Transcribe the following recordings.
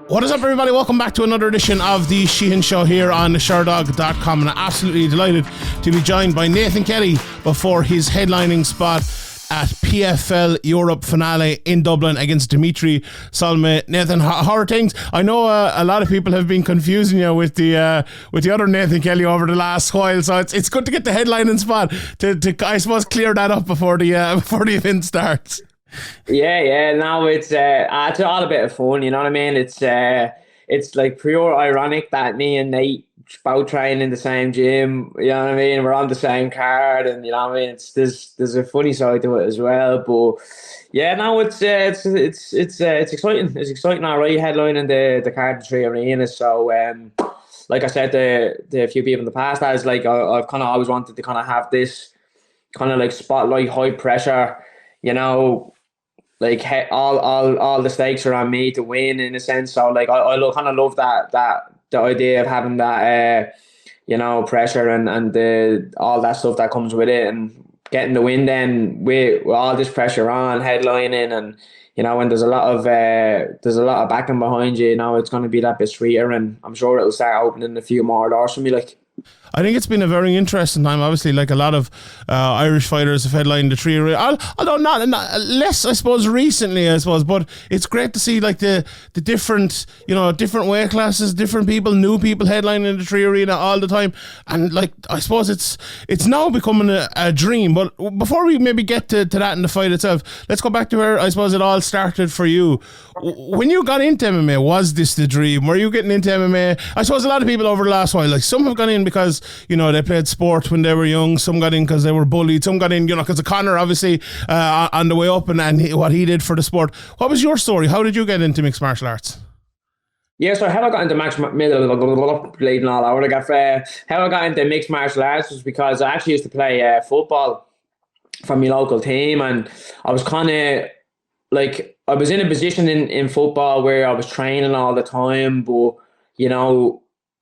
What is up, everybody? Welcome back to another edition of the Sheehan Show here on Sherdog.com, and I'm absolutely delighted to be joined by Nathan Kelly before his headlining spot at PFL Europe finale in Dublin against Dimitry Solimeis. Nathan, how are things? I know a lot of people have been confusing you with the other Nathan Kelly over the last while, so it's good to get the headlining spot to I suppose clear that up before the event starts. Yeah. No, it's all a bit of fun. You know what I mean? It's like pure ironic that me and Nate both train in the same gym. You know what I mean? We're on the same card, and you know what I mean. There's a funny side to it as well. But yeah, no, it's exciting. It's exciting. All right, headlining the card, the three arenas. So like I said to a few people in the past, I was like, I've kind of always wanted to kind of have this kind of like spotlight, high pressure. You know, like all the stakes are on me to win in a sense. So like I kind of love that the idea of having that pressure and the all that stuff that comes with it, and getting the win then with all this pressure on headlining, and you know, when there's a lot of backing behind you, you know, it's going to be that bit sweeter, and I'm sure it'll start opening a few more doors for me. Like, I think it's been a very interesting time. Obviously, like a lot of Irish fighters have headlined the three. Although not less, I suppose, recently, I suppose. But it's great to see like the different, different weight classes, different people, new people headlining the three arena all the time. And like, I suppose it's now becoming a dream. But before we maybe get to that and the fight itself, let's go back to where I suppose it all started for you. When you got into MMA, was this the dream? Were you getting into MMA? I suppose a lot of people over the last while, like some have gone in because they played sport when they were young. Some got in because they were bullied. Some got in, because of Conor, obviously, on the way up and what he did for the sport. What was your story? How did you get into mixed martial arts? Yeah, so how I got into bleeding all over. How I got into mixed martial arts was because I actually used to play football for my local team, and I was kind of like, I was in a position in football where I was training all the time, but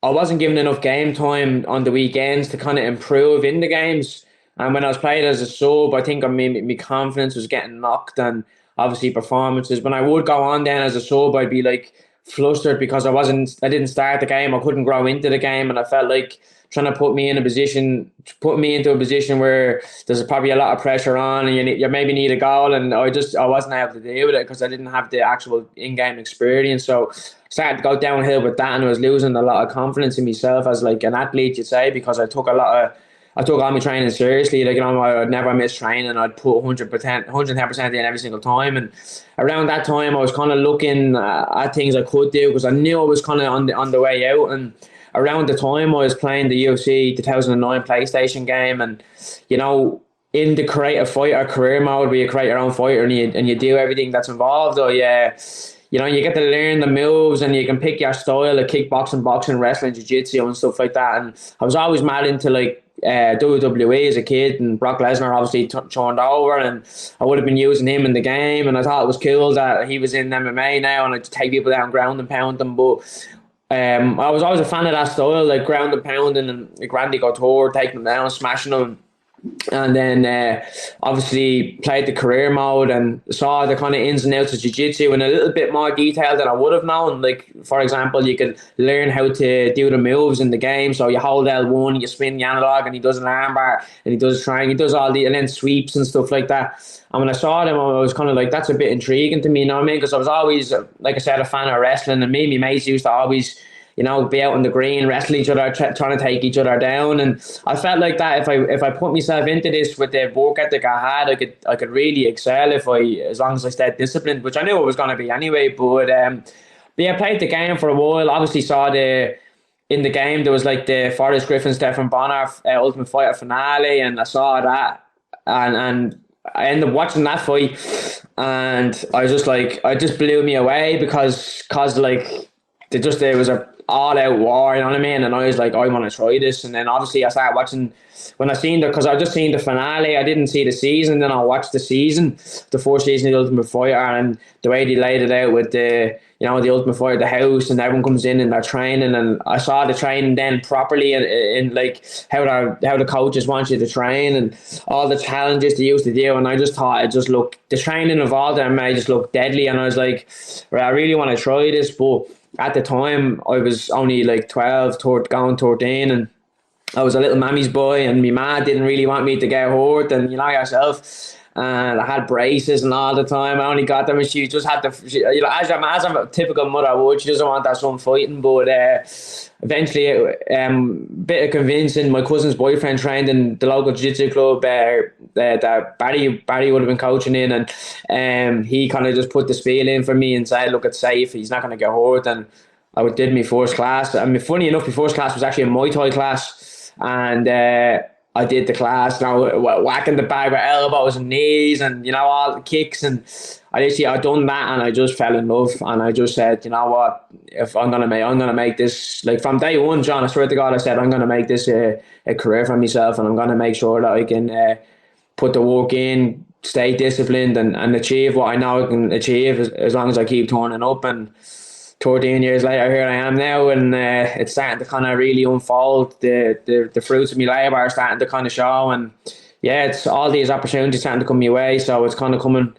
I wasn't given enough game time on the weekends to kind of improve in the games. And when I was playing as a sub, I think my confidence was getting knocked, and obviously performances. When I would go on then as a sub, I'd be like flustered because I didn't start the game. I couldn't grow into the game, and I felt like trying to put me into a position where there's probably a lot of pressure on, and you maybe need a goal, and I wasn't able to deal with it because I didn't have the actual in-game experience. So started to go downhill with that, and I was losing a lot of confidence in myself as like an athlete, you'd say, because I took all my training seriously. Like, I'd never miss training. I'd put 110% in every single time. And around that time, I was kind of looking at things I could do because I knew I was kind of on the way out. And around the time I was playing the UFC 2009 PlayStation game, and in the create a fighter career mode where you create your own fighter and you do everything that's involved, you get to learn the moves, and you can pick your style of kickboxing, boxing, wrestling, jiu-jitsu and stuff like that. And I was always mad into like WWE as a kid, and Brock Lesnar obviously turned over, and I would have been using him in the game, and I thought it was cool that he was in MMA now, and I'd take people down, ground and pound them. But I was always a fan of that style, like ground and pounding, and like Randy Couture, taking them down, smashing them. And then obviously played the career mode and saw the kind of ins and outs of jiu-jitsu in a little bit more detail than I would have known. Like, for example, you could learn how to do the moves in the game. So you hold L1, you spin the analog, and he does an armbar, and he does triangle, he does all the, and then sweeps and stuff like that. And when I saw them, I was kind of like, that's a bit intriguing to me, you know what I mean? Because I was always, like I said, a fan of wrestling, and me and my mates used to always be out on the green, wrestle each other, trying to take each other down. And I felt like that if I put myself into this with the work ethic I had, I could really excel as long as I stayed disciplined, which I knew it was going to be anyway. But I played the game for a while. Obviously saw in the game there was like the Forrest Griffin, Stephen Bonner Ultimate Fighter finale, and I saw that, and I ended up watching that fight, and I was just like, it just blew me away because like there was all out war, you know what I mean? And I was like, I want to try this. And then obviously I started watching, when I seen because I just seen the finale, I didn't see the season. Then I watched the season, the first season of the Ultimate Fighter, and the way they laid it out with the, you know, the Ultimate Fighter, the house, and everyone comes in and they're training. And I saw the training then properly in like how the coaches want you to train and all the challenges they used to do. And I just thought it just looked, the training involved in MMA just looked deadly. And I was like, right, I really want to try this. But at the time, I was only like 12, going 13, and I was a little mammy's boy, and my ma didn't really want me to get hurt, and you know yourself. And I had braces and all the time. I only got them, and she just had to, you know, as a typical mother would, she doesn't want her son fighting. But eventually, bit of convincing. My cousin's boyfriend trained in the local jiu-jitsu club that Barry would have been coaching in, and he kind of just put the spiel in for me and said, "Look, it's safe. He's not going to get hurt." And I did my first class. I mean, funny enough, my first class was actually a Muay Thai class. And I did the class, you know, whacking the bag with elbows and knees, and you know, all the kicks. And I done that, and I just fell in love. And I just said, you know what, if I'm gonna make this, like from day one, John, I swear to God, I said I'm gonna make this a career for myself, and I'm gonna make sure that I can put the work in, stay disciplined, and achieve what I know I can achieve as long as I keep turning up. And 13 years later, here I am now, and it's starting to kind of really unfold. The fruits of my labour are starting to kind of show, and yeah, it's all these opportunities starting to come my way. So it's kind of coming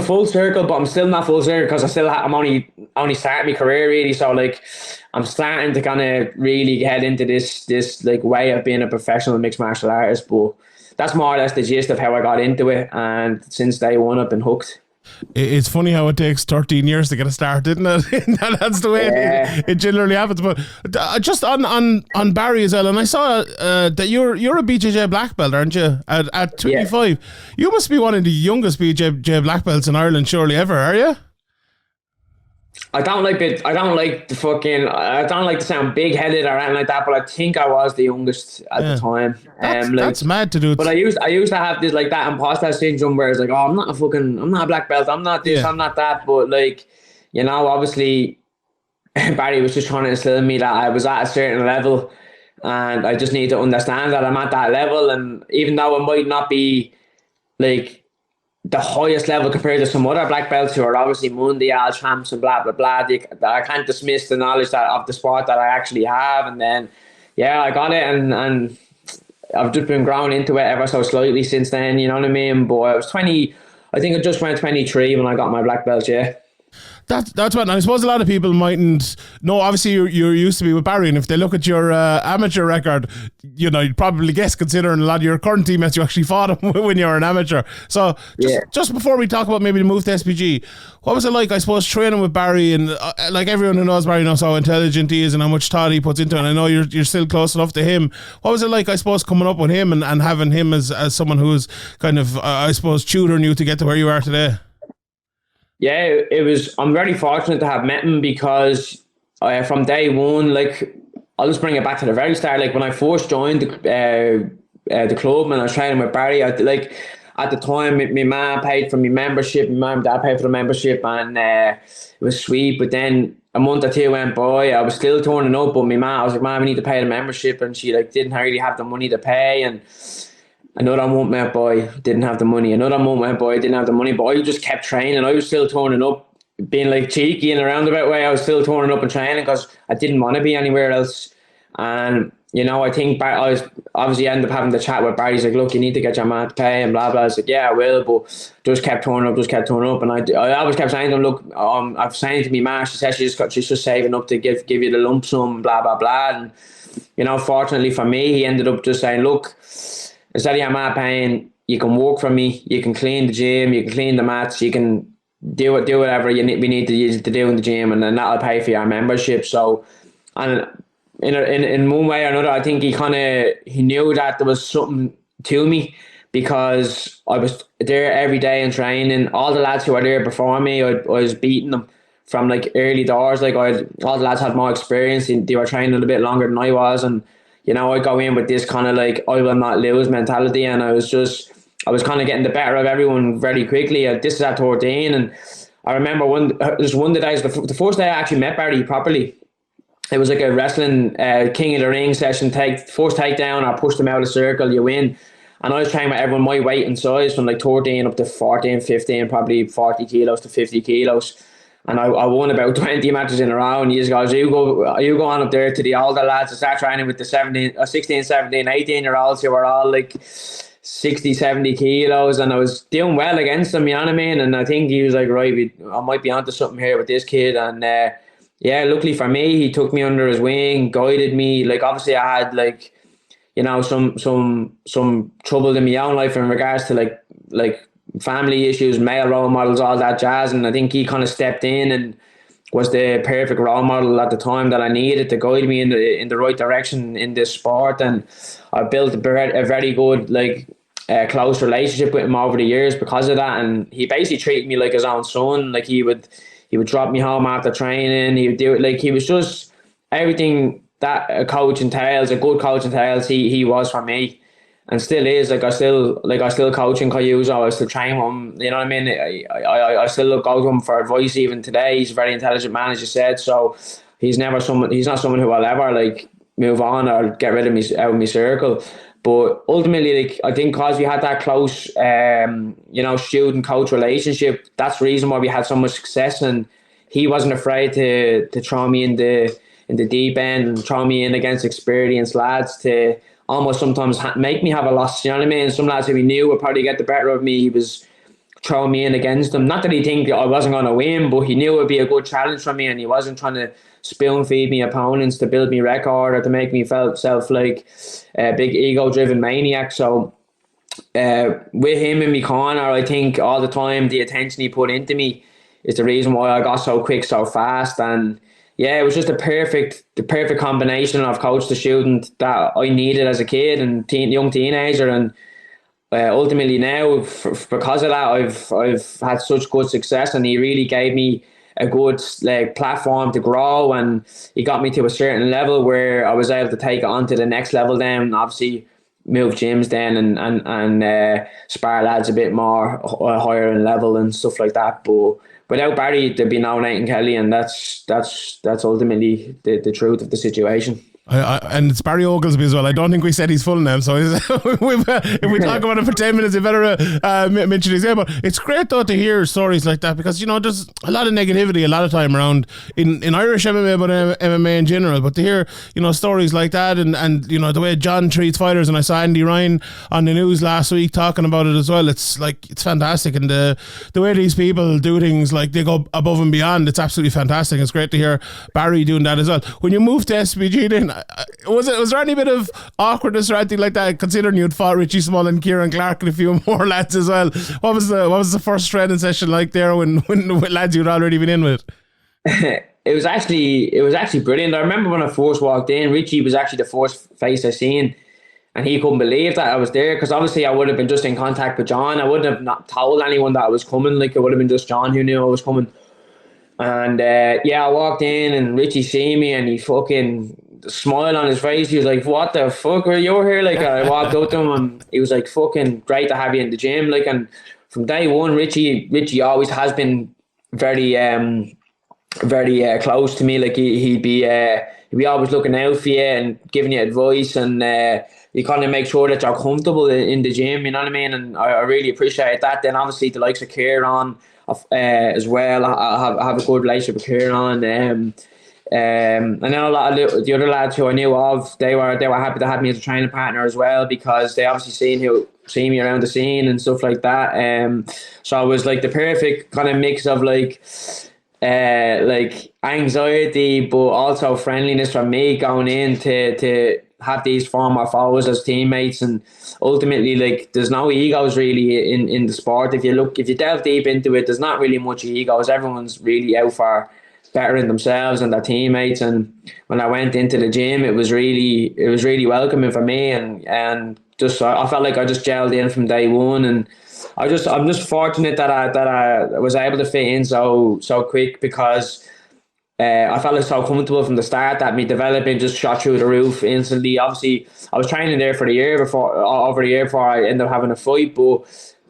full circle, but I'm still not full circle because I'm only starting my career really. So like, I'm starting to kind of really head into this like way of being a professional mixed martial artist. But that's more or less the gist of how I got into it, and since day one, I've been hooked. It's funny how it takes 13 years to get a start, isn't it? That's the way it generally happens. But just on Barry as well, and I saw that you're a BJJ black belt, aren't you? At 25, yeah. You must be one of the youngest BJJ black belts in Ireland, surely ever, are you? I don't like to sound big headed or anything like that, but I think I was the youngest at the time. That's mad to do. But I used to have this like that imposter syndrome where it's like, oh, I'm not a black belt, I'm not this, I'm not that. But like, you know, obviously Barry was just trying to instill in me that I was at a certain level, and I just need to understand that I'm at that level. And even though it might not be like the highest level compared to some other black belts who are obviously Mundial champs and blah, blah, blah, I can't dismiss the knowledge of the sport that I actually have. And then, yeah, I got it, and I've just been growing into it ever so slightly since then, you know what I mean? But I was 20, I think I just went 23 when I got my black belt, yeah. That's what I suppose a lot of people mightn't know. Obviously, you're used to be with Barry, and if they look at your amateur record, you know, you'd probably guess, considering a lot of your current teammates, you actually fought him when you were an amateur. So just before we talk about maybe the move to SBG, what was it like, I suppose, training with Barry? And like everyone who knows Barry knows how intelligent he is and how much thought he puts into it. And I know you're still close enough to him. What was it like, I suppose, coming up with him and having him as someone who's kind of, I suppose, tutoring you to get to where you are today? Yeah, it was. I'm very fortunate to have met him because from day one, like, I'll just bring it back to the very start. Like when I first joined the club and I was training with Barry, at the time, my mum paid for my membership, my mum and dad paid for the membership, and it was sweet. But then a month or two went by, I was still turning up, but I was like, "Mum, we need to pay the membership," and she like didn't really have the money to pay. And another month went by, didn't have the money. Another month went by, didn't have the money. But I just kept training. I was still turning up, being like cheeky in a roundabout way. I was still turning up and training because I didn't want to be anywhere else. And, you know, I think I was obviously ended up having the chat with Barry. He's like, "Look, you need to get your man to pay," and blah, blah. I was like, "Yeah, I will," but just kept turning up. And I always kept saying to him, "Look, I've saying to me ma, she said she's just saving up to give you the lump sum, blah, blah, blah." And, you know, fortunately for me, he ended up just saying, "Look, instead of your mat paying, you can work for me. You can clean the gym. You can clean the mats. You can do whatever we need to do in the gym, and then that'll pay for your membership." So, and in one way or another, I think he knew that there was something to me because I was there every day in training. All the lads who were there before me, I was beating them from like early doors. Like all the lads had more experience. They were training a bit longer than I was, and you know, I go in with this kind of like, I will not lose mentality. And I was kind of getting the better of everyone very quickly. This is at 13. And I remember one of the days, the first day I actually met Barry properly, it was like a wrestling king of the ring session. First takedown, or push them out of the circle, you win. And I was training with everyone my weight and size, from like 13 up to 14, 15, probably 40 kilos to 50 kilos. And I won about 20 matches in a row. And he goes, you go on up there to the older lads and start training with the 16, 17, 18-year-olds who were all like 60, 70 kilos. And I was doing well against them, you know what I mean? And I think he was like, right, I might be onto something here with this kid. And yeah, luckily for me, he took me under his wing, guided me. Like, obviously I had like, you know, some trouble in my own life in regards to like family issues, male role models, all that jazz. And I think he kind of stepped in and was the perfect role model at the time that I needed to guide me in the right direction in this sport. And I built a very good, like, close relationship with him over the years because of that. And he basically treated me like his own son. Like, he would drop me home after training. He would do it. Like, he was just everything that a coach entails, a good coach entails. He was for me, and still is. Like, I still coach in Cayuso. I still train with him. You know what I mean? I still go to him for advice even today. He's a very intelligent man, as you said. So he's not someone who will ever like move on or get rid of me out of my circle. But ultimately, like, I think because we had that close, student coach relationship, that's the reason why we had so much success. And he wasn't afraid to throw me in the deep end and throw me in against experienced lads to almost sometimes make me have a loss. You know what I mean? Some lads who he knew would probably get the better of me, he was throwing me in against them. Not that he think I wasn't going to win, but he knew it would be a good challenge for me, and he wasn't trying to spoon feed me opponents to build me record or to make me feel self like a big ego driven maniac. So with him in my corner, I think all the time the attention he put into me is the reason why I got so quick so fast. And yeah, it was just the perfect combination of coach to student that I needed as a kid and young teenager. And ultimately now, because of that, I've had such good success, and he really gave me a good platform to grow, and he got me to a certain level where I was able to take it on to the next level. Then obviously move gyms then and spar lads a bit more higher in level and stuff like that. But without Barry, there'd be no Nathan Kelly, and that's ultimately the truth of the situation. And it's Barry Oglesby as well. I don't think we said he's full name, so if we talk about it for 10 minutes, you better mention his name. But it's great though to hear stories like that, because, you know, there's a lot of negativity a lot of time around in Irish MMA, but MMA in general. But to hear, you know, stories like that, and you know, the way John treats fighters, and I saw Andy Ryan on the news last week talking about it as well. It's fantastic, and the way these people do things, like, they go above and beyond. It's absolutely fantastic. It's great to hear Barry doing that as well. When you moved to SBG, then was there any bit of awkwardness or anything like that, considering you'd fought Richie Small and Kieran Clark and a few more lads as well? What was the first training session like there when lads you'd already been in with? It was actually brilliant. I remember when I first walked in, Richie was actually the first face I seen, and he couldn't believe that I was there, because obviously I would have been just in contact with John. I wouldn't have not told anyone that I was coming. Like, it would have been just John who knew I was coming. And I walked in, and Richie see me, and he fucking smile on his face. He was like, "What the fuck are you here?" Like, I walked up to him, and he was like, "Fucking great to have you in the gym." Like, and from day one, Richie always has been very close to me. Like, he'd be always looking out for you and giving you advice, and you kind of make sure that you're comfortable in the gym. You know what I mean? And I really appreciate that. Then obviously the likes of Kieran as well. I have a good relationship with Kieran. And then a lot of the other lads who I knew of, they were happy to have me as a training partner as well, because they obviously seen me around the scene and stuff like that. So it was like the perfect kind of mix of like anxiety, but also friendliness from me going in to have these former followers as teammates. And ultimately, like, there's no egos really in the sport. If you delve deep into it, there's not really much egos. Everyone's really out for bettering themselves and their teammates. And when I went into the gym, it was really welcoming for me, and just I felt like I just gelled in from day one. And I'm just fortunate that I was able to fit in so quick, because I felt like so comfortable from the start that me developing just shot through the roof instantly. Obviously, I was training there for over a year before I ended up having a fight, but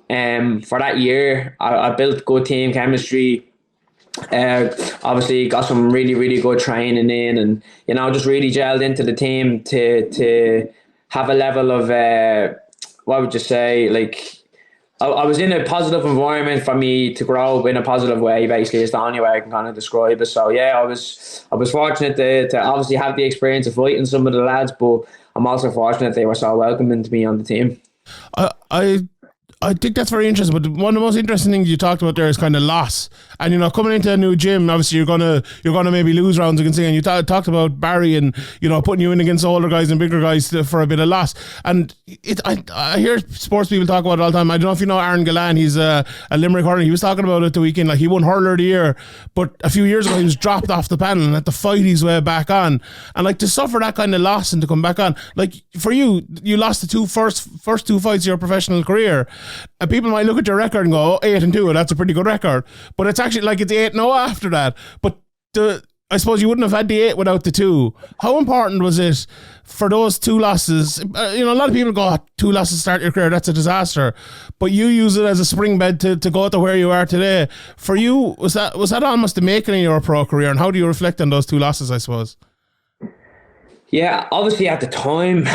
for that year, I built good team chemistry. Obviously got some really, really good training in, and just really gelled into the team to have a level of what would you say, like I was in a positive environment for me to grow in a positive way. Basically, is the only way I can kind of describe it. So yeah, I was fortunate to obviously have the experience of fighting some of the lads, but I'm also fortunate they were so welcoming to me on the team. I I think that's very interesting. But one of the most interesting things you talked about there is kind of loss. And coming into a new gym, obviously you're gonna maybe lose rounds against things. And you talked about Barry and putting you in against older guys and bigger guys for a bit of loss. And I hear sports people talk about it all the time. I don't know if you know Aaron Gallan. He's a Limerick hurler. He was talking about it the weekend. Like, he won hurler of the year, but a few years ago he was dropped off the panel and had to fight his way back on. And like, to suffer that kind of loss and to come back on, like for you lost the first two fights of your professional career. And people might look at your record and go, 8-2, that's a pretty good record. But it's actually like it's 8-0 after that. But I suppose you wouldn't have had the 8 without the 2. How important was it for those 2 losses? A lot of people go, 2 losses to start your career, that's a disaster. But you use it as a springboard to go to where you are today. For you, was that almost the making of your pro career? And how do you reflect on those 2 losses, I suppose? Yeah, obviously at the time,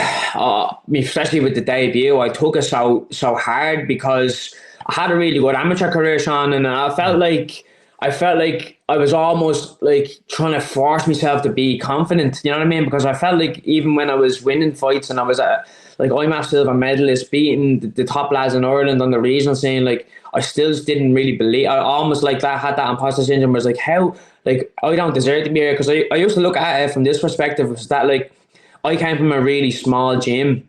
especially with the debut, I took it so hard because I had a really good amateur career, Sean, and I felt like I was almost like trying to force myself to be confident. You know what I mean? Because I felt like even when I was winning fights and I was I'm a silver medalist, beating the top lads in Ireland on the regional scene, like I still didn't really believe. I almost like that had that imposter syndrome. Was like, how, like, I don't deserve to be here. Because I used to look at it from this perspective, was that like I came from a really small gym.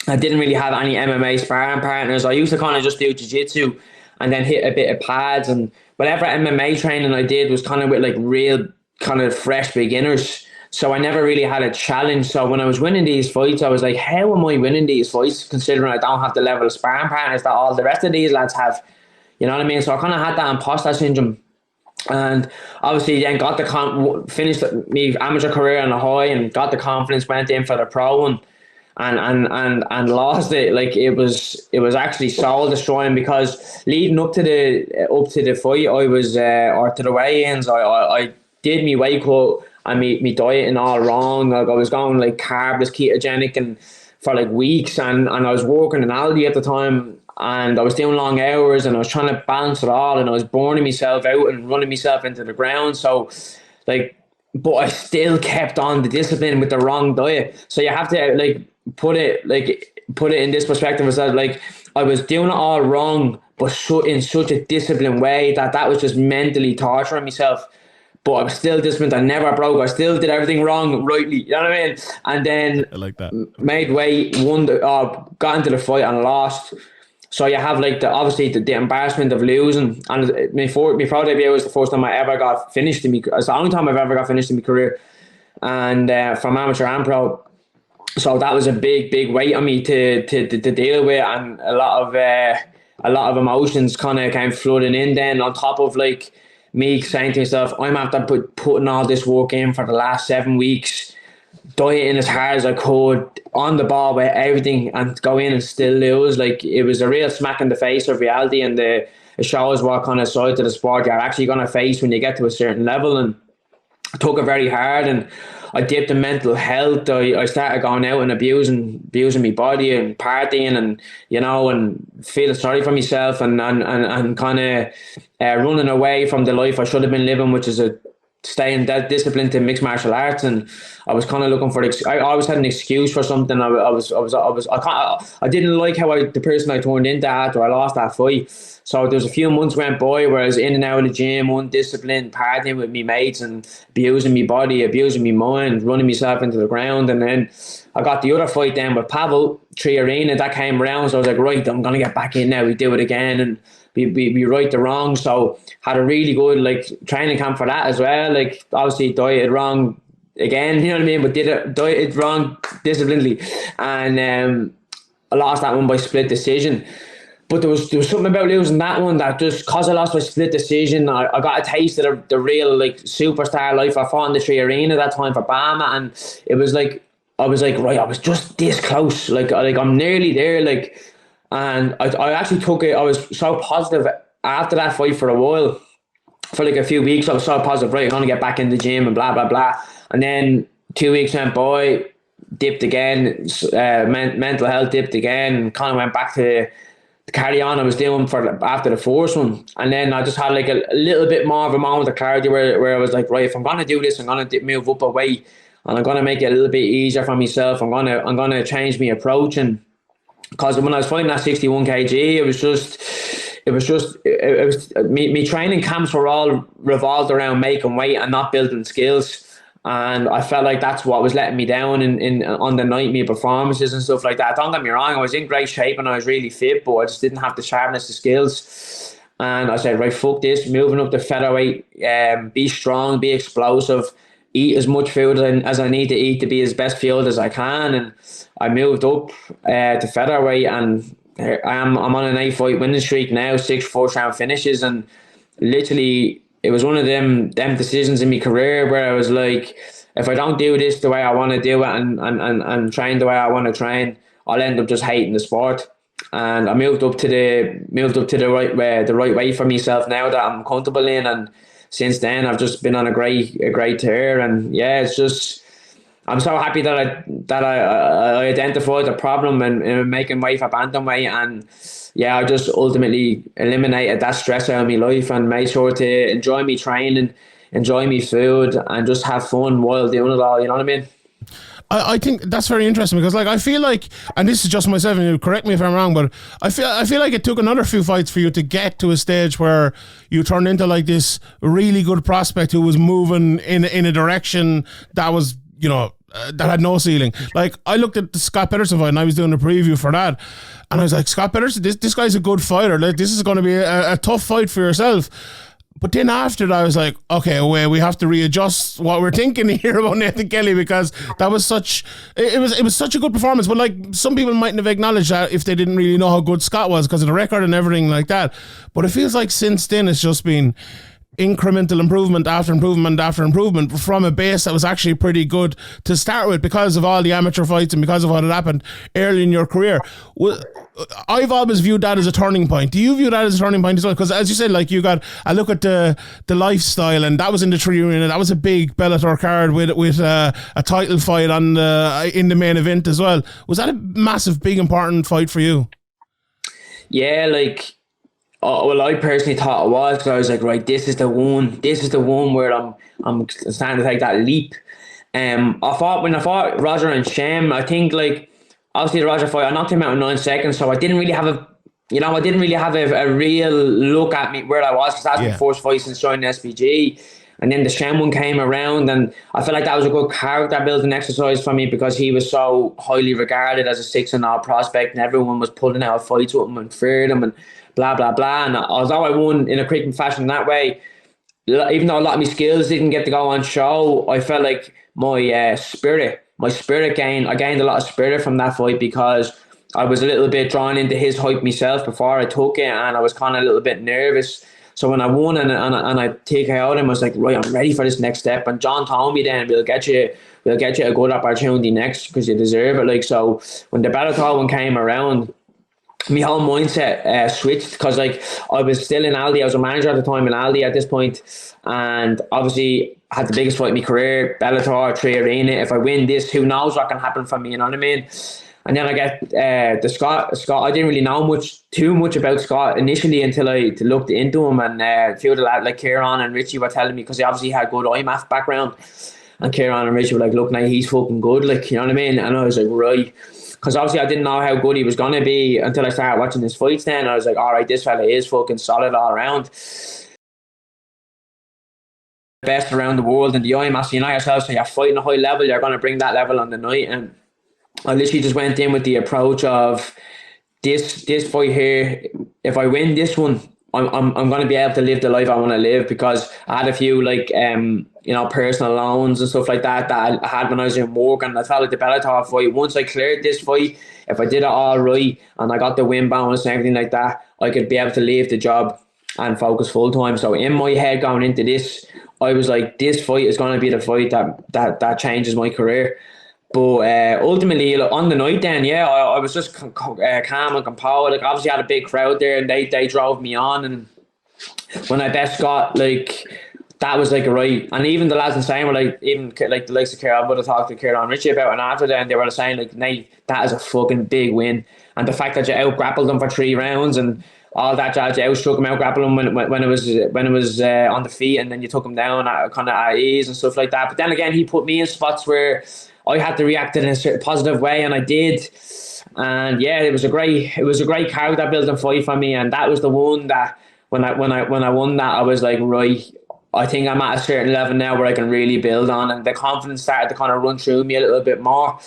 I didn't really have any MMA sparring partners. I used to kind of just do jiu-jitsu and then hit a bit of pads, and whatever MMA training I did was kind of with like real kind of fresh beginners. So I never really had a challenge. So when I was winning these fights, I was like, how am I winning these fights considering I don't have the level of sparring partners that all the rest of these lads have? You know what I mean? So I kind of had that imposter syndrome. And obviously then got finished my amateur career on a high and got the confidence, went in for the pro and lost it. Like, it was actually soul destroying, because leading up to the fight, I was or to the weigh-ins, I did my weight cut and me diet and all wrong. Like, I was going like carbless, ketogenic, and for like weeks, and I was working in Aldi at the time, and I was doing long hours, and I was trying to balance it all, and I was burning myself out and running myself into the ground. So like, but I still kept on the discipline with the wrong diet. So you have to like put it in this perspective, is that like I was doing it all wrong, but in such a disciplined way that was just mentally torturing myself. But I was still disciplined. I never broke. I still did everything wrong rightly. You know what I mean? And then I like that. Made weight, got into the fight and lost. So you have like obviously the embarrassment of losing. And my pro debut was the first time I ever got finished it's the only time I've ever got finished in my career, and from amateur and pro. So that was a big weight on me to deal with, and a lot of emotions kind of came flooding in. Then on top of like me saying to myself, I'm after putting all this work in for the last 7 weeks, dieting as hard as I could, on the ball with everything, and go in and still lose. Like, it was a real smack in the face of reality, and it shows what kind of side to the sport you're actually going to face when you get to a certain level. And I took it very hard, and I dipped in mental health. I started going out and abusing my body and partying, and and feeling sorry for myself, and kind of running away from the life I should have been living, which is staying that disciplined to mixed martial arts. And I was kind of looking for I always had an excuse for something. I didn't like how the person I turned into after I lost that fight. So there's a few months went by where I was in and out of the gym, undisciplined, partying with me mates and abusing my body, abusing my mind, running myself into the ground. And then I got the other fight then with Pavel, 3 Arena, that came around. So I was like, right, I'm going to get back in now. We do it again and we right the wrong. So had a really good like training camp for that as well. Like, obviously dieted wrong again, you know what I mean? But dieted wrong disciplinedly. And I lost that one by split decision. But there was something about losing that one that just, because I lost by split decision, I got a taste of the real like superstar life. I fought in the 3 Arena that time for Bama, and it was like, I was like, right, I was just this close. Like I'm nearly there. Like, and I actually took it. I was so positive after that fight for a while. for like a few weeks. I was so positive, right, I'm going to get back in the gym and blah, blah, blah. And then 2 weeks went by, dipped again, mental health dipped again, and kind of went back to the carry on I was doing for after the first one. And then I just had like a little bit more of a moment of clarity where I was like, right, if I'm going to do this, I'm going to move up a weight, and I'm going to make it a little bit easier for myself. I'm going to change my approach. And because when I was fighting that 61 kg, it was me training camps were all revolved around making weight and not building skills. And I felt like that's what was letting me down in on the night, my performances and stuff like that. Don't get me wrong, I was in great shape and I was really fit, but I just didn't have the sharpness, the skills. And I said, right, fuck this, moving up to featherweight, be strong, be explosive, eat as much food as I need to eat to be as best fueled as I can. And I moved up to featherweight, and I'm on an 8-fight winning streak now, 6 first-round finishes, and literally it was one of them decisions in my career where I was like, if I don't do this the way I want to do it and train the way I want to train, I'll end up just hating the sport. And I moved up to the right way for myself now that I'm comfortable in. And since then, I've just been on a great tear. And yeah, it's just, I'm so happy that I identified the problem and making weight for bantamweight. And yeah, I just ultimately eliminated that stress out of my life and made sure to enjoy me training, enjoy me food, and just have fun while doing it all. You know what I mean? I think that's very interesting, because like I feel like, and this is just myself, and you correct me if I'm wrong, but I feel like it took another few fights for you to get to a stage where you turned into like this really good prospect who was moving in a direction that was, you know, that had no ceiling. Like I looked at the Scott Pedersen fight and I was doing a preview for that, and I was like, Scott Pedersen, this guy's a good fighter. Like this is going to be a tough fight for yourself. But then after that, I was like, okay, well, we have to readjust what we're thinking here about Nathan Kelly, because that was it was such a good performance. But like some people mightn't have acknowledged that if they didn't really know how good Scott was because of the record and everything like that. But it feels like since then it's just been incremental improvement after improvement after improvement from a base that was actually pretty good to start with because of all the amateur fights and because of what had happened early in your career. I've always viewed that as a turning point. Do you view that as a turning point as well? Because as you said, like you got a look at the lifestyle, and that was in the Tree Arena. That was a big Bellator card with a title fight in the main event as well. Was that a massive, big, important fight for you? Yeah, like, well, I personally thought it was, because I was like, right, this is the one where I'm starting to take that leap. When I fought Roger and Shem, I think like obviously the Roger fight, I knocked him out in 9 seconds, so I didn't really have a real look at me where I was, because that's my first fight since joining SBG. And then the Shem one came around, and I felt like that was a good character building exercise for me, because he was so highly regarded as a 6-0 prospect, and everyone was pulling out fights with him and feared him and blah, blah, blah. And although I won in a quick fashion that way, even though a lot of my skills didn't get to go on show, I felt like my spirit gained. I gained a lot of spirit from that fight, because I was a little bit drawn into his hype myself before I took it, and I was kind of a little bit nervous. So when I won and I take out him, I was like, right, I'm ready for this next step. And John told me then, we'll get you a good opportunity next, because you deserve it. Like, so when the Bellator one came around, my whole mindset switched, because like I was still in Aldi. I was a manager at the time in Aldi at this point, and obviously I had the biggest fight in my career, Bellator, Tree Arena. If I win this, who knows what can happen for me, you know what I mean? And then I get the Scott. I didn't really know too much about Scott initially until I looked into him, and a few of the lads like Kieran and Richie were telling me, because he obviously had good IMAF background, and Kieran and Richie were like, look, now he's fucking good, like, you know what I mean? And I was like, right. Because obviously I didn't know how good he was going to be until I started watching his fights then. I was like, all right, this fella is fucking solid all around. Best around the world in the IMAS, you know yourself, so you're fighting a high level, you're going to bring that level on the night. And I literally just went in with the approach of this fight here, if I win this one, I'm going to be able to live the life I want to live, because I had a few like personal loans and stuff like that I had when I was in work, and I felt like the Bellator fight, once I cleared this fight, if I did it all right and I got the win bonus and everything like that, I could be able to leave the job and focus full time. So in my head going into this, I was like, this fight is going to be the fight that changes my career. But ultimately, on the night then, I was just calm and composed. Like, obviously I had a big crowd there, and they drove me on, and when I best got, like, that was like right. And even the lads in saying were like, even like the likes of Kieran, I would have talked to Kieran Ritchie about it, and after that, they were saying like, Nate, that is a fucking big win. And the fact that you out grappled them for 3 rounds and all that jazz, you outstruck him, out grappled him when it was on the feet, and then you took him down kind of at ease and stuff like that. But then again, he put me in spots where I had to react in a certain positive way, and I did. And yeah, it was a great character building fight for me, and that was the one that when I won that, I was like, right, I think I'm at a certain level now where I can really build on, and the confidence started to kind of run through me a little bit more.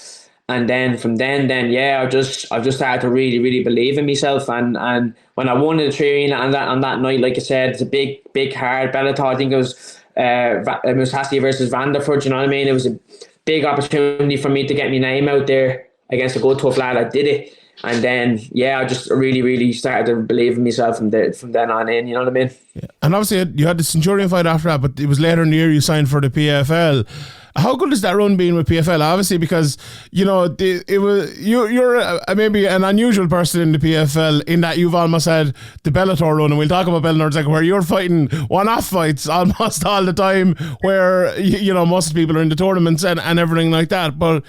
And then from then yeah, I've just started to really, really believe in myself. And when I won in the tree on that night, like I said, it's a big card. Bellator, I think it was Hassie versus Vanderford. You know what I mean? It was a big opportunity for me to get my name out there against a good tough lad. I did it. And then, yeah, I just really, really started to believe in myself from then on in, you know what I mean? Yeah. And obviously you had the Centurion fight after that, but it was later in the year you signed for the PFL. How good has that run been with PFL? Obviously, because, you know, you're maybe an unusual person in the PFL in that you've almost had the Bellator run, and we'll talk about Bellator in a second, where you're fighting one-off fights almost all the time, where, you know, most people are in the tournaments and everything like that. But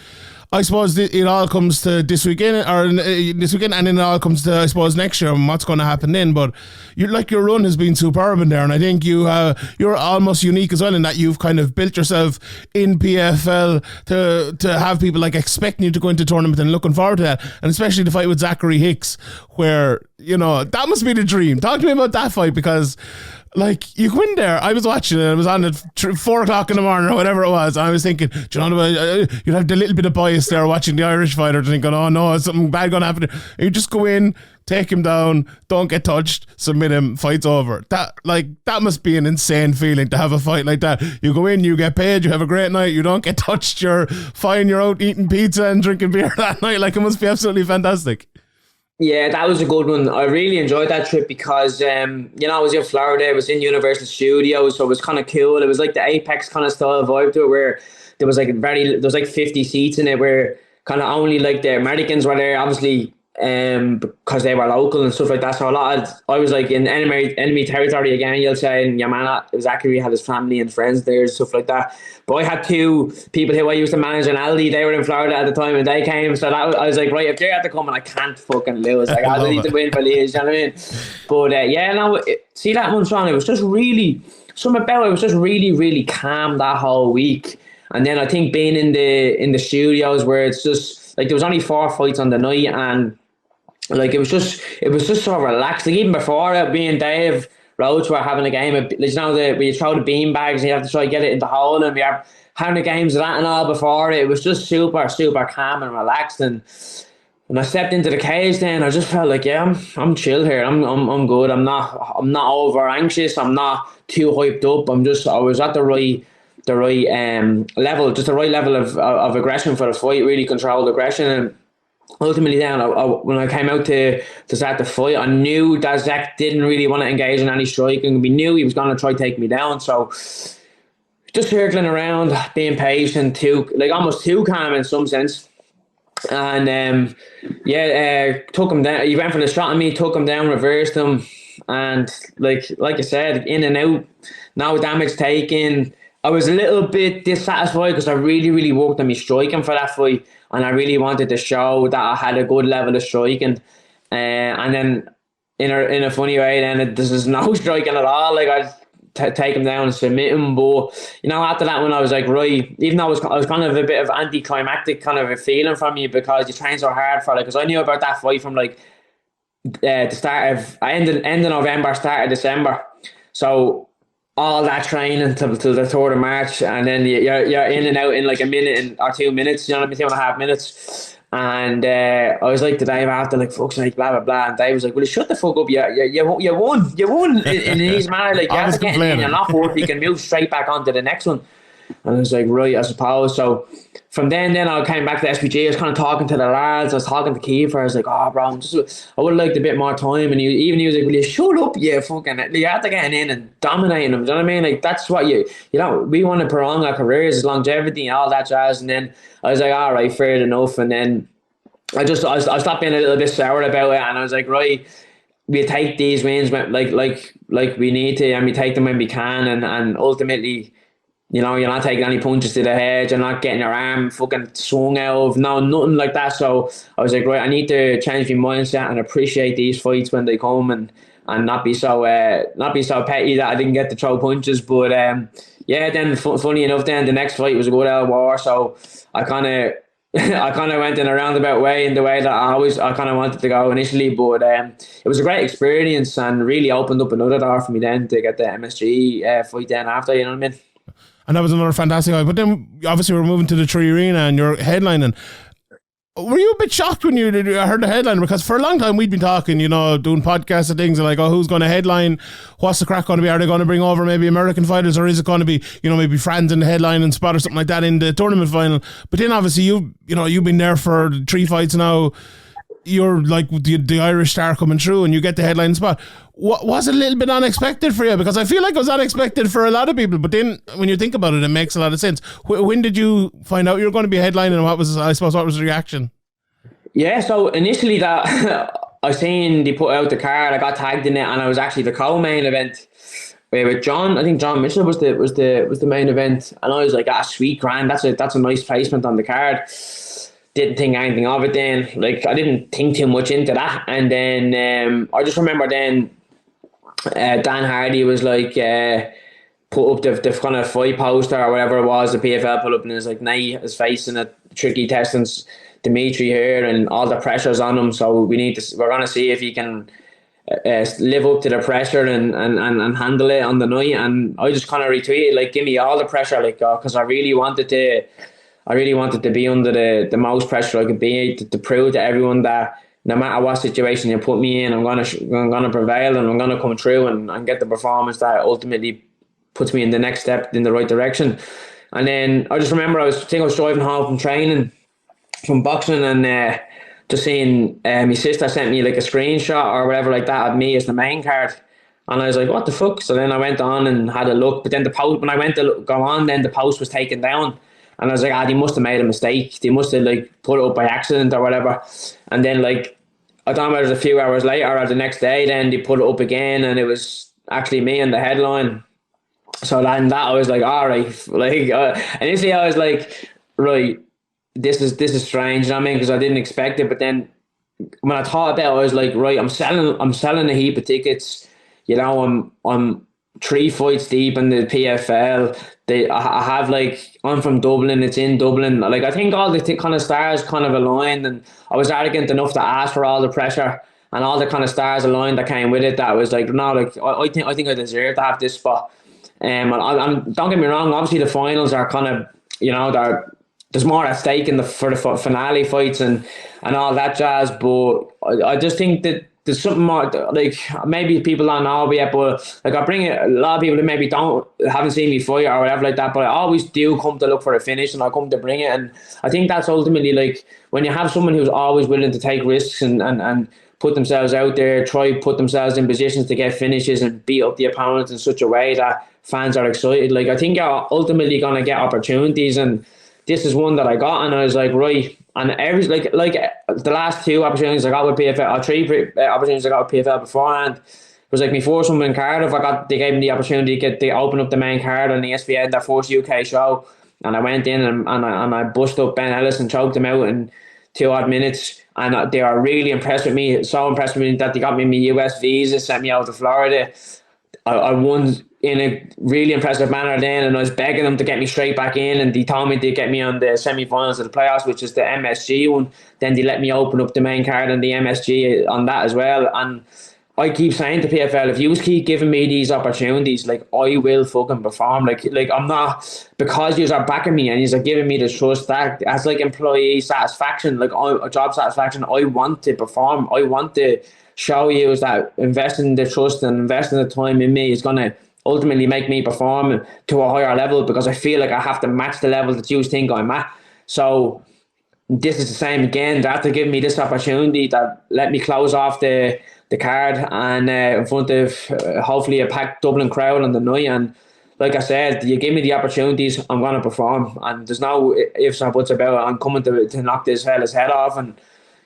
I suppose it all comes to this weekend, and then it all comes to, I suppose, next year and what's going to happen then. But your run has been superb in there, and I think you're almost unique as well in that you've kind of built yourself in PFL to have people like expecting you to go into tournament and looking forward to that, and especially the fight with Zachary Hicks, where, you know, that must be the dream. Talk to me about that fight, because like, you go in there, I was watching it, it was on at 4 o'clock in the morning or whatever it was, and I was thinking, do you know, you'd have a little bit of bias there watching the Irish fighter, thinking, oh no, is something bad going to happen. And you just go in, take him down, don't get touched, submit him, fight's over. That must be an insane feeling to have a fight like that. You go in, you get paid, you have a great night, you don't get touched, you're fine, you're out eating pizza and drinking beer that night. Like, it must be absolutely fantastic. Yeah, that was a good one. I really enjoyed that trip because, you know, I was in Florida, I was in Universal Studios, so it was kind of cool. It was like the Apex kind of style vibe to it, where there was like 50 seats in it, where kind of only like the Americans were there, obviously, because they were local and stuff like that. So I was like in enemy territory again, you'll say, and your man Zachary had his family and friends there and stuff like that. But I had 2 people who I used to manage in Aldi. They were in Florida at the time and they came. So I was like, right, if they had to come, and I can't fucking lose. Like, I need to win for Leeds, you know what I mean? But yeah, no, see that one, Sean, it was just really, something about it was just really, really calm that whole week. And then I think being in the studios, where it's just like there was only 4 fights on the night, and like it was just so relaxed. Like, even before it, me and Dave Rhodes were having a game of, you know, where you throw the bean bags and you have to try to get it in the hole, and we are having the games of that and all before it. It was just super, super calm and relaxed. And when I stepped into the cage, then I just felt like, yeah, I'm chill here. I'm good. I'm not over anxious. I'm not too hyped up. I was at the right level, just the right level of aggression for the fight. Really controlled aggression. And ultimately, then when I came out to start the fight, I knew that Zach didn't really want to engage in any striking. We knew he was going to try to take me down. So just circling around, being patient, almost too calm in some sense. And took him down. He went for the shot on me, took him down, reversed him, and like I said, in and out, no damage taken. I was a little bit dissatisfied because I really, really worked on my striking for that fight, and I really wanted to show that I had a good level of striking. And then in a funny way, then this is no striking at all. Like, I take him down and submit him. But, you know, after that one, I was like, right, even though I was kind of a bit of anticlimactic kind of a feeling from me, because you train so hard for it. Because I knew about that fight from like the start of end of November, start of December. So all that training till the 3rd of March, and then you're in and out in like a minute or 2 minutes, you know what I mean, 2.5 minutes. And I was like to Dave after, like, fuck's sake, blah blah blah, and Dave was like, well, shut the fuck up, you won in his manner, like, you have to get in, you're not hurt, you can move straight back on to the next one. And I was like, right, I suppose. So from then I came back to SBG. I was kind of talking to the lads. I was talking to Kiefer. I was like, oh, bro, I would have liked a bit more time. And he was like, will you shut up? Yeah, fucking, you have to get in and dominating them. Do you know what I mean? Like, that's what we want to prolong our careers, longevity and all that jazz. And then I was like, all right, fair enough. And then I stopped being a little bit sour about it. And I was like, right, we take these wins like we need to, and we take them when we can, and ultimately, you know, you're not taking any punches to the head, you're not getting your arm fucking swung out of, no, nothing like that. So I was like, right, I need to change my mindset and appreciate these fights when they come, and not be so petty that I didn't get to throw punches. But yeah, then funny enough, then the next fight was a good old war. So I kind of went in a roundabout way, in the way that I kind of wanted to go initially. But it was a great experience and really opened up another door for me then to get the MSG fight then after. You know what I mean? And that was another fantastic fight. But then obviously we're moving to the Tree Arena and you're headlining. Were you a bit shocked when you heard the headline? Because for a long time we'd been talking, you know, doing podcasts and things, and like, oh, who's going to headline? What's the crack going to be? Are they going to bring over maybe American fighters, or is it going to be, you know, maybe France in the headline and spot or something like that in the tournament final? But then obviously you've been there for 3 fights now. You're like the Irish star coming through, and you get the headline spot. What was it a little bit unexpected for you? Because I feel like it was unexpected for a lot of people, but then when you think about it, it makes a lot of sense. When did you find out you were going to be headlining, and what was the reaction? Yeah, so initially that I seen they put out the card, I got tagged in it, and I was actually the co-main event with John. I think John Mitchell was the main event, and I was like, sweet, grand, that's a nice placement on the card. Didn't think anything of it then. Like, I didn't think too much into that. And then I just remember then Dan Hardy was like, put up the kind of fight poster or whatever it was, the PFL put up, and it was like, Nate is facing a tricky test, and Dimitry here, and all the pressure's on him. So we're going to see if he can live up to the pressure and handle it on the night. And I just kind of retweeted, like, give me all the pressure, like, because I really wanted to be under the most pressure I could be, to prove to everyone that no matter what situation you put me in, I'm gonna prevail, and I'm gonna come through and get the performance that ultimately puts me in the next step in the right direction. And then I just remember I was driving home from training, from boxing, and just seeing my sister sent me like a screenshot or whatever like that of me as the main card. And I was like, what the fuck? So then I went on and had a look, but then the post, when I went to go on, then the post was taken down. And I was like, they must have made a mistake. They must have like put it up by accident or whatever. And then like, I don't know, it was a few hours later or the next day, then they put it up again, and it was actually me in the headline. So then that I was like, all right, like initially I was like, right, this is strange, you know what I mean? Because I didn't expect it. But then when I thought about it, I was like, right, I'm selling a heap of tickets. You know, I'm 3 fights deep in the PFL. I have like, I'm from Dublin, it's in Dublin. Like, I think all the kind of stars kind of aligned, and I was arrogant enough to ask for all the pressure and all the kind of stars aligned that came with it. That was like, no, like I think I deserve to have this spot. And don't get me wrong, obviously the finals are kind of, you know, there's more at stake for the finale fights and all that jazz. But I just think that there's something more, like, maybe people don't know yet, but like, I bring it, a lot of people that maybe haven't seen me fight or whatever like that, but I always do come to look for a finish, and I come to bring it. And I think that's ultimately, like, when you have someone who's always willing to take risks and put themselves out there, put themselves in positions to get finishes and beat up the opponents in such a way that fans are excited. Like, I think you're ultimately going to get opportunities, and this is one that I got, and I was like, right. And every like the last 2 opportunities I got with PFL, or 3 opportunities I got with PFL beforehand, it was like my first one in Cardiff. They gave me the opportunity to open up the main card on the ESPN, their first UK show, and I went in and I busted up Ben Ellis and choked him out in 2 odd minutes. And they are really impressed with me, so impressed with me that they got me my US visa, sent me out to Florida. I won in a really impressive manner then, and I was begging them to get me straight back in, and they told me to get me on the semi-finals of the playoffs, which is the MSG one. Then they let me open up the main card and the MSG on that as well. And I keep saying to PFL, if you keep giving me these opportunities, like, I will fucking perform. Like I'm not, because you are backing me and you are giving me the trust, that as like employee satisfaction, like job satisfaction, I want to perform. I want to show you that investing the trust and investing the time in me is going to ultimately make me perform to a higher level, because I feel like I have to match the level that you think I'm at. So this is the same again. They have to give me this opportunity that let me close off the card and in front of hopefully a packed Dublin crowd on the night. And like I said, you give me the opportunities, I'm going to perform. And there's no ifs or buts about it. I'm coming to knock this fella's head off. And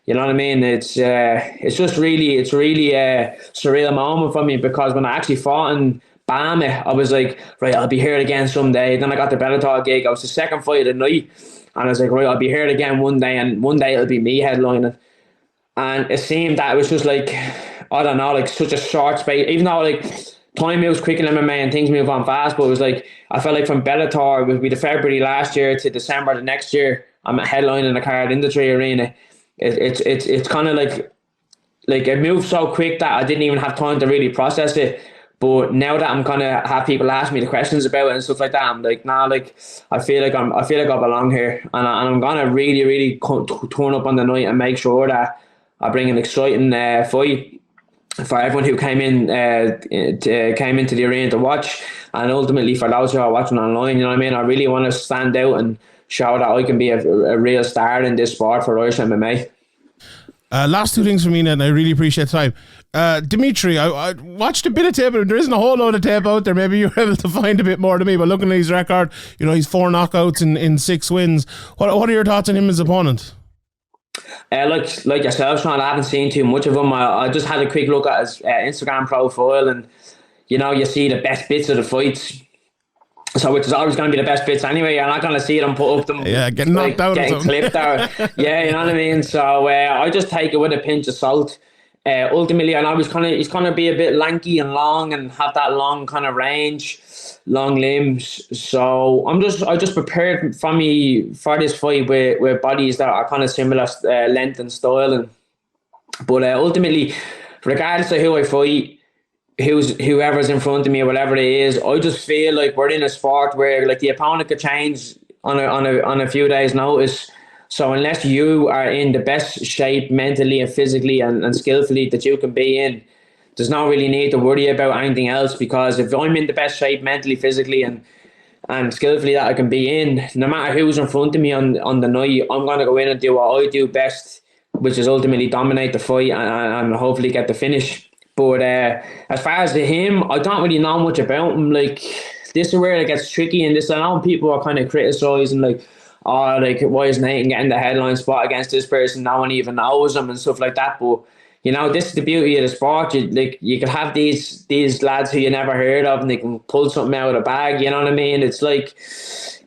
You know what I mean? It's really a surreal moment for me, because when I actually fought in Bama, I was like, right, I'll be here again someday. Then I got the Bellator gig. I was the second fight of the night, and I was like, right, I'll be here again one day, and one day it'll be me headlining. And it seemed that it was just like, I don't know, like such a short space. Even though like time moves quick in MMA and things move on fast, but it was like, I felt like from Bellator, it would be the February last year to December the next year, I'm headlining a card in the Tree Arena. It's kind of like it moved so quick that I didn't even have time to really process it. But now that I'm kind of have people ask me the questions about it and stuff like that, I'm like, nah, like I feel like I belong here, and I'm gonna really turn up on the night and make sure that I bring an exciting fight for everyone who came into the arena to watch, and ultimately for those who are watching online. You know what I mean? I really want to stand out and show that I can be a real star in this sport for Irish MMA. Last two things for me, Ned, and I really appreciate the time. Dimitry, I watched a bit of tape, but there isn't a whole load of tape out there. Maybe you're able to find a bit more than me, but looking at his record, you know, he's 4 knockouts in 6 wins. What are your thoughts on him as opponent? Like yourself, Sean, I haven't seen too much of him. I just had a quick look at his Instagram profile, and you know, you see the best bits of the fights. So which is always going to be the best bits anyway. You're not going to see them put up them. Yeah, getting knocked out getting clipped out. Yeah, you know what I mean? So I just take it with a pinch of salt. Ultimately, I know he's going to be a bit lanky and long and have that long kind of range, long limbs. So I just prepared for this fight with bodies that are kind of similar length and style. But ultimately, regardless of who I fight, whoever's in front of me or whatever it is, I just feel like we're in a sport where like the opponent could change on a few days' notice. So unless you are in the best shape mentally and physically and skillfully that you can be in, there's no really need to worry about anything else, because if I'm in the best shape mentally, physically and skillfully that I can be in, no matter who's in front of me on the night, I'm going to go in and do what I do best, which is ultimately dominate the fight and hopefully get the finish. But as far as him, I don't really know much about him. Like, this is where it gets tricky, and this, I know people are kind of criticising, like, oh, like, why isn't Nathan getting the headline spot against this person? No one even knows him and stuff like that. But you know, this is the beauty of the sport. You could have these lads who you never heard of, and they can pull something out of the bag. You know what I mean? It's like,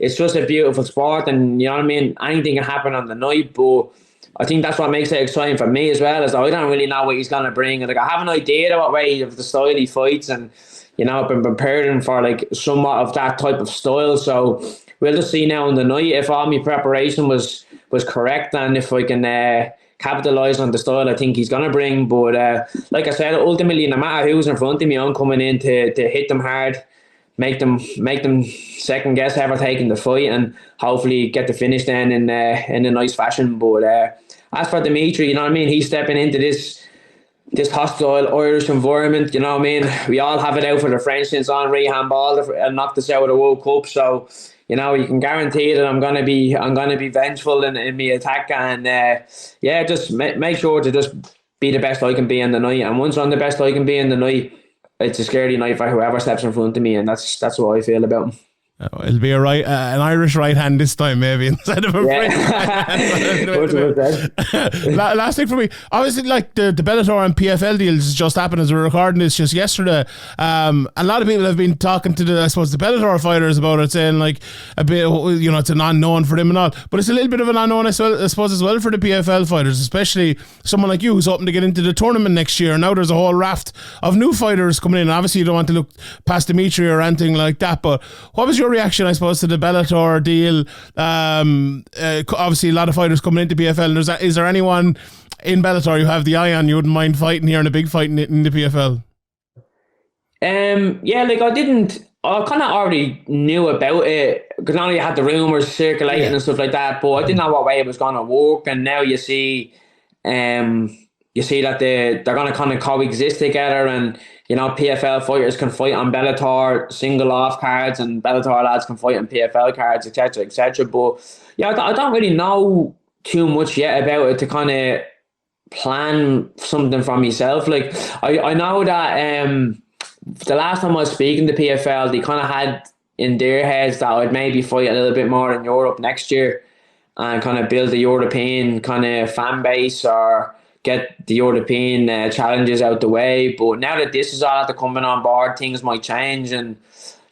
it's just a beautiful sport, and you know what I mean. Anything can happen on the night, but I think that's what makes it exciting for me as well. Is I don't really know what he's gonna bring, and like I have an idea of what way of the style he fights, and you know, I've been preparing for like somewhat of that type of style. So we'll just see now on the night if all my preparation was correct, and if I can capitalize on the style I think he's gonna bring. But like I said, ultimately, no matter who's in front of me, I'm coming in to hit them hard, make them second guess ever taking the fight, and hopefully get the finish then in a nice fashion. But as for Dimitry, you know what I mean, he's stepping into this hostile Irish environment. You know what I mean, we all have it out for the French since Henri handball and knocked us out of the World Cup. So you know, you can guarantee that I'm gonna be vengeful in my attack, and just make sure to just be the best I can be in the night. And once I'm the best I can be in the night, it's a scary night for whoever steps in front of me, and that's what I feel about him. It'll be an Irish right hand this time, maybe, instead of a French hand. Last thing for me, obviously, like the Bellator and PFL deals just happened as we're recording this just yesterday. A lot of people have been talking to the Bellator fighters about it, saying like a bit, you know, it's an unknown for them and all, but it's a little bit of an unknown, I suppose, as well for the PFL fighters, especially someone like you who's hoping to get into the tournament next year. Now there's a whole raft of new fighters coming in. Obviously, you don't want to look past Dimitry or anything like that, but what was your reaction, I suppose, to the Bellator deal? Obviously, a lot of fighters coming into PFL. And is there anyone in Bellator you have the eye on you wouldn't mind fighting here in a big fight in the PFL? Like I kind of already knew about it, because not only had the rumours circulating and stuff like that, but I didn't know what way it was going to work. And now you see that they're going to kind of coexist together, and you know, PFL fighters can fight on Bellator single off cards, and Bellator lads can fight on PFL cards, etc., etc. But yeah, I don't really know too much yet about it to kind of plan something for myself. Like I know that the last time I was speaking to PFL, they kind of had in their heads that I'd maybe fight a little bit more in Europe next year. and kind of build a European kind of fan base, or get the European challenges out the way. But now that this is all after coming on board, things might change. And,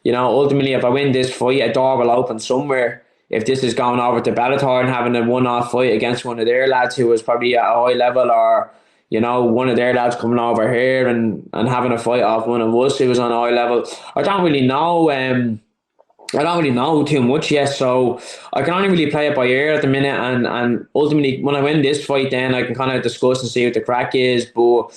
ultimately, if I win this fight, a door will open somewhere. If this is going over to Bellator and having a one-off fight against one of their lads who was probably at a high level, or, one of their lads coming over here and having a fight off one of us who was on a high level. I don't really know. I don't really know too much yet, so I can only really play it by ear at the minute. And ultimately, when I win this fight, then I can kind of discuss and see what the crack is. But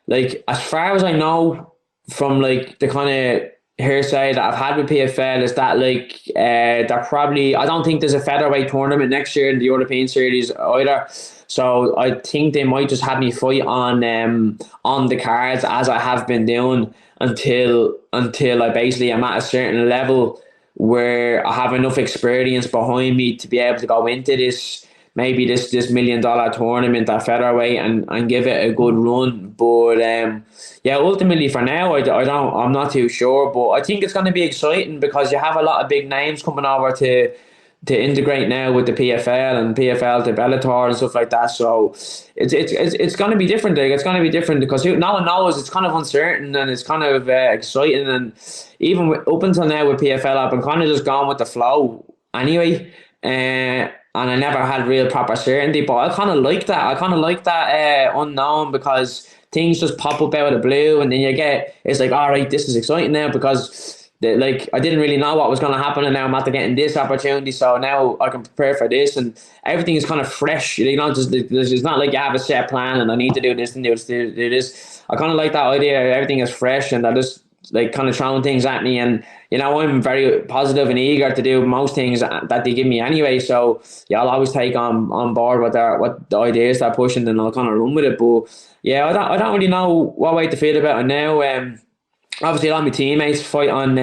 like, as far as I know, from like the kind of hearsay that I've had with PFL, is that like they're probably, I don't think there's a featherweight tournament next year in the European series either. So I think they might just have me fight on the cards, as I have been doing, until I basically am at a certain level where I have enough experience behind me to be able to go into this $1 million tournament at featherweight and give it a good run. But ultimately for now, I'm not too sure, but I think it's going to be exciting because you have a lot of big names coming over to integrate now with the PFL and PFL to Bellator and stuff like that. So it's going to be different. Like, it's going to be different because no one knows. It's kind of uncertain and it's kind of exciting. And even up until now with PFL, I've been kind of just going with the flow anyway. And I never had real proper certainty, but I kind of like that. I kind of like that unknown, because things just pop up out of the blue, and then it's like, all right, this is exciting now, because I didn't really know what was going to happen, and now I'm after getting this opportunity, so now I can prepare for this, and everything is kind of fresh. It's not like you have a set plan and I need to do this and do this. I kind of like that idea. Everything is fresh, and I just like kind of throwing things at me, and I'm very positive and eager to do most things that they give me anyway. So I'll always take on board what the ideas they're pushing, and I'll kind of run with it. But I don't really know what way to feel about it now. Obviously, a lot of my teammates fight on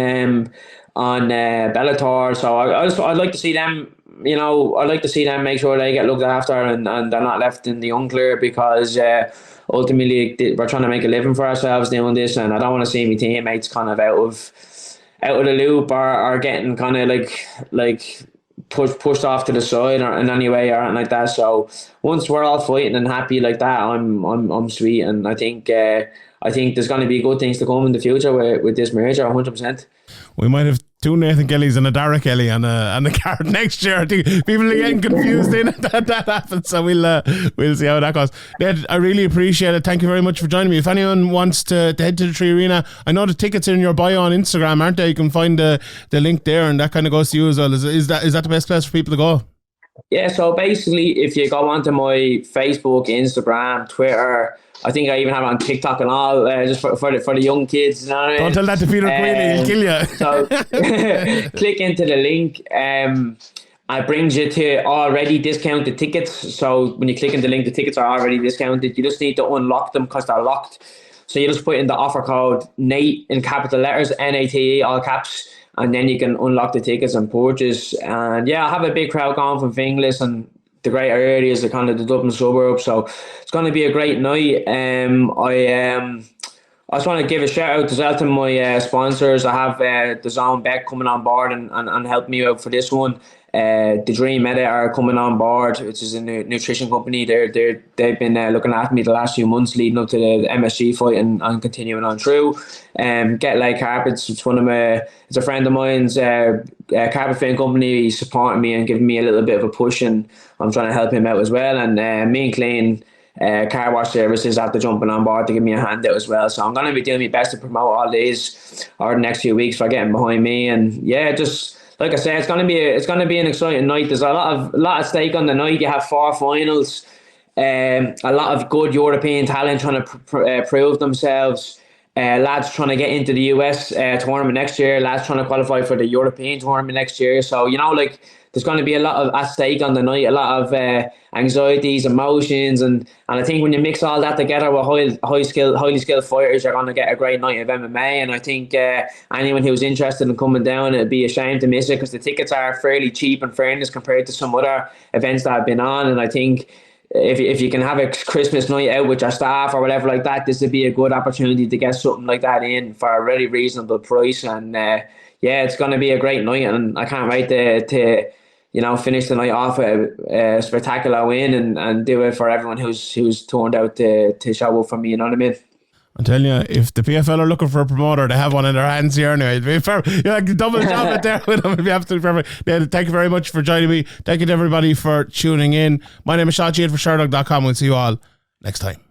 Bellator, so I'd like to see them. I'd like to see them make sure they get looked after and they're not left in the unclear, because ultimately we're trying to make a living for ourselves doing this, and I don't want to see my teammates kind of out of the loop or getting kind of like pushed off to the side or in any way or anything like that. So once we're all fighting and happy like that, I'm sweet, and I think there's going to be good things to come in the future with this merger, 100%. We might have two Nathan Kellys and a Derek Kelly on the card next year. I think people are getting confused in that happens, so we'll see how that goes. Ned, I really appreciate it. Thank you very much for joining me. If anyone wants to head to the Tree Arena, I know the tickets are in your bio on Instagram, aren't they? You can find the link there, and that kind of goes to you as well. Is that the best place for people to go? Yeah, so basically, if you go onto my Facebook, Instagram, Twitter, I think I even have it on TikTok and all, just for the young kids. You know what I mean? Don't tell that to Peter Queenie, he'll kill you. So click into the link. It brings you to already discounted tickets. So when you click into the link, the tickets are already discounted. You just need to unlock them because they're locked. So you just put in the offer code NATE in capital letters, NATE, all caps, and then you can unlock the tickets and purchase. And I have a big crowd going from Finglas and the greater areas, the kind of the Dublin suburbs. So it's going to be a great night. I just want to give a shout out as well to my sponsors. I have the Zone Beck coming on board and helping me out for this one. The Dream Meta are coming on board, which is a nutrition company. They've been looking after me the last few months leading up to the MSG fight and continuing on through. Get Like Carpets, it's a friend of mine's carpet fitting company. He's supporting me and giving me a little bit of a push, and I'm trying to help him out as well. And me and Clean car wash services after jumping on board to give me a hand out as well. So I'm going to be doing my best to promote all these over the next few weeks for getting behind me. And just like I said, it's going to be an exciting night. There's a lot of stake on the night. You have 4 finals, a lot of good European talent trying to prove themselves. Lads trying to get into the US tournament next year. Lads trying to qualify for the European tournament next year. So there's going to be a lot of at stake on the night, a lot of anxieties, emotions, and I think when you mix all that together with highly skilled fighters, you're going to get a great night of MMA. And I think anyone who's interested in coming down, it'd be a shame to miss it, because the tickets are fairly cheap in fairness compared to some other events that I've been on. And I think if you can have a Christmas night out with your staff or whatever like that, this would be a good opportunity to get something like that in for a really reasonable price. And it's going to be a great night, and I can't wait to finish the night off with a spectacular win and do it for everyone who's turned out to show up for me. You know what I mean? I'm telling you, if the PFL are looking for a promoter, they have one in their hands here anyway. It'd be perfect. You're like double job it there with them. It'd be absolutely perfect. Yeah, thank you very much for joining me. Thank you to everybody for tuning in. My name is Sheehan for Sherdog.com. We'll see you all next time.